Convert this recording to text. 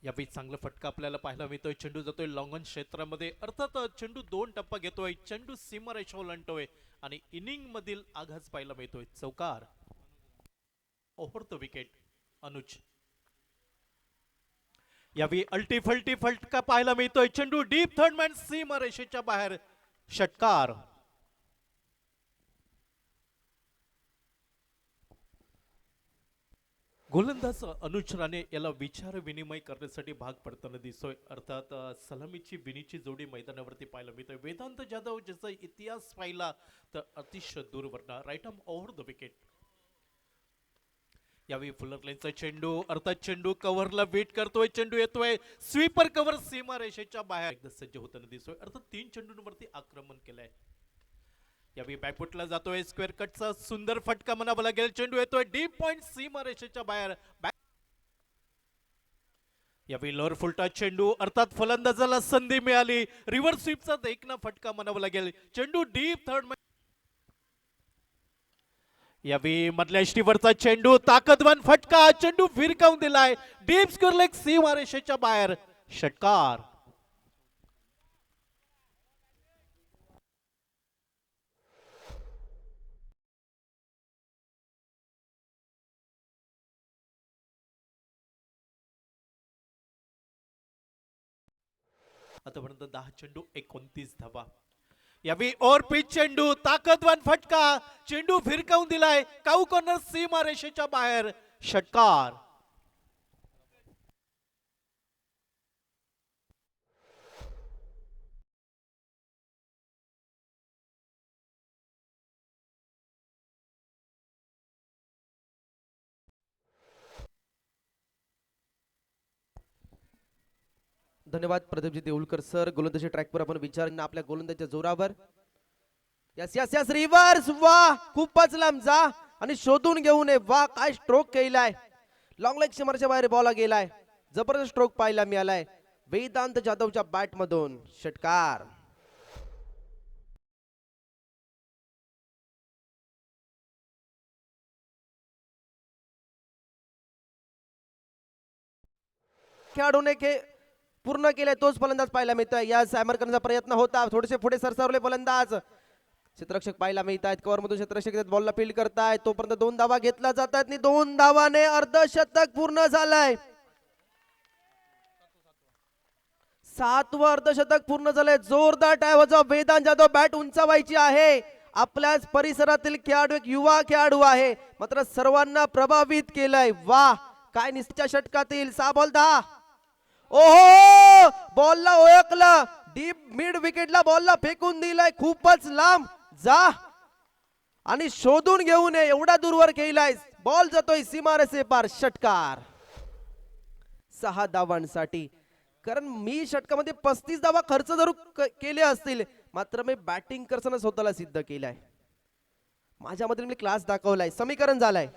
यावेळी चांगला फटका आपल्याला पाहायला मिळतोय. चेंडू जातोय लॉंगन क्षेत्रामध्ये. अर्थात चेंडू 2 टप्पा घेतोय. चेंडू सीमारेषा ओलांडतोय आणि इनिंग मधील आघात पाहायला मिळतोय. चौकार. Over the wicket Anuj. यावेळी अल्टी फल्टी फटका पाहायला मिळतोय. चेंडू डीप थर्ड मॅन सीमारेषेच्या बाहेर. षटकार. गोलंदाज अनुज राणे याला विचार विनिमय करण्यासाठी भाग पडताना दिसतोय. अर्थात सलामीची बिनीची जोडी मैदानावरती पाहायला मिळतोय. वेदांत जाधव ज्याचा इतिहास पाहिला तर अतिशय दूरवरना right arm over the wicket. यावेळी फुलर लाईनचा चेंडू. अर्थात चेंडू कव्हरला वेट करतोय. चेंडू येतोय स्वीपर कव्हर सीमारेषेच्या बाहेर. एकदा सज्ज होताना दिसतोय. अर्थात 3 चेंडूंवरती आक्रमण केलंय. यावेळी बॅकफुटला जातोय. स्क्वेअर कटचा सुंदर फटका म्हणावा लागेल. चेंडू येतोय डीप पॉइंट सीमारेषेच्या बाहेर. यावेळी लोअर फुलटा चेंडू. अर्थात फलंदाजाला संधी मिळाली. रिव्हर्स स्वीपचा देखना फटका म्हणावा लागेल. चेंडू डीप थर्ड. यावेळी मधल्या यष्टीवरचा चेंडू. ताकदवान फटका. चेंडू फिरकावून दिलाय डीप स्क्वेअर लेग सीमारेषेच्या बाहेर. षटकार. आतापर्यंत 10 चेंडू 29 धावा. यावेळी ओव्हर पिच चेंडू. ताकदवान फटका. चेंडू फिरकावून दिलाय काऊ कॉर्नर सीमारेषेच्या बाहेर. षटकार. धन्यवाद प्रदीपजी देऊळकर सर. गोलंदाजी ट्रॅकवर आपण विचार आपल्या गोलंदाजीच्या जोरावर. Yes yes yes reverse. वा खूपच लांब जा आणि शोधून घेऊन ये. वा काय स्ट्रोक केलाय. लॉंग लेग सीमारेच्या बाहेर बॉल गेलाय. जबरदस्त स्ट्रोक पाहायला मिळालाय वेदांत जाधवच्या बॅट मधून. षटकार. खेळाडूने पूर्ण केले तोच फलंदाज पाहायला मिळतोय. या सॅमर करण्याचा प्रयत्न होता. थोडेसे पुढे सरसावले फलंदाज. क्षेत्ररक्षक पाहायला मिळत आहेत. कव्हर मधून क्षेत्ररक्षक बॉलला फील्ड करतायत. तोपर्यंत 2 धावा घेतला जातात आणि 2 धावाने अर्धशतक पूर्ण झालंय. 7वं अर्धशतक पूर्ण झालंय. जोरदार टाळ्या. वेदांत जाधव बॅट उंचावायची आहे. आपल्याच परिसरातील खेळाडू एक युवा खेळाडू आहे मात्र सर्वांना प्रभावित केलंय. वा काय निश्चितच्या षटकातील 6 बॉल 10. ओहो बॉलला ओळखलं. डीप मिड विकेटला बॉलला फेकून दिलाय. खूपच लांब जा आणि शोधून घेऊन ये एवढा दूरवर केलाय. बॉल जातोय सीमारेषे पार. षटकार. 6 धावांसाठी. कारण मी षटकामध्ये 35 धावा खर्च जरूर केले असतील मात्र मी बॅटिंग करताना स्वतःला सिद्ध केलाय. माझ्यामध्ये मी क्लास दाखवलाय. समीकरण झालंय.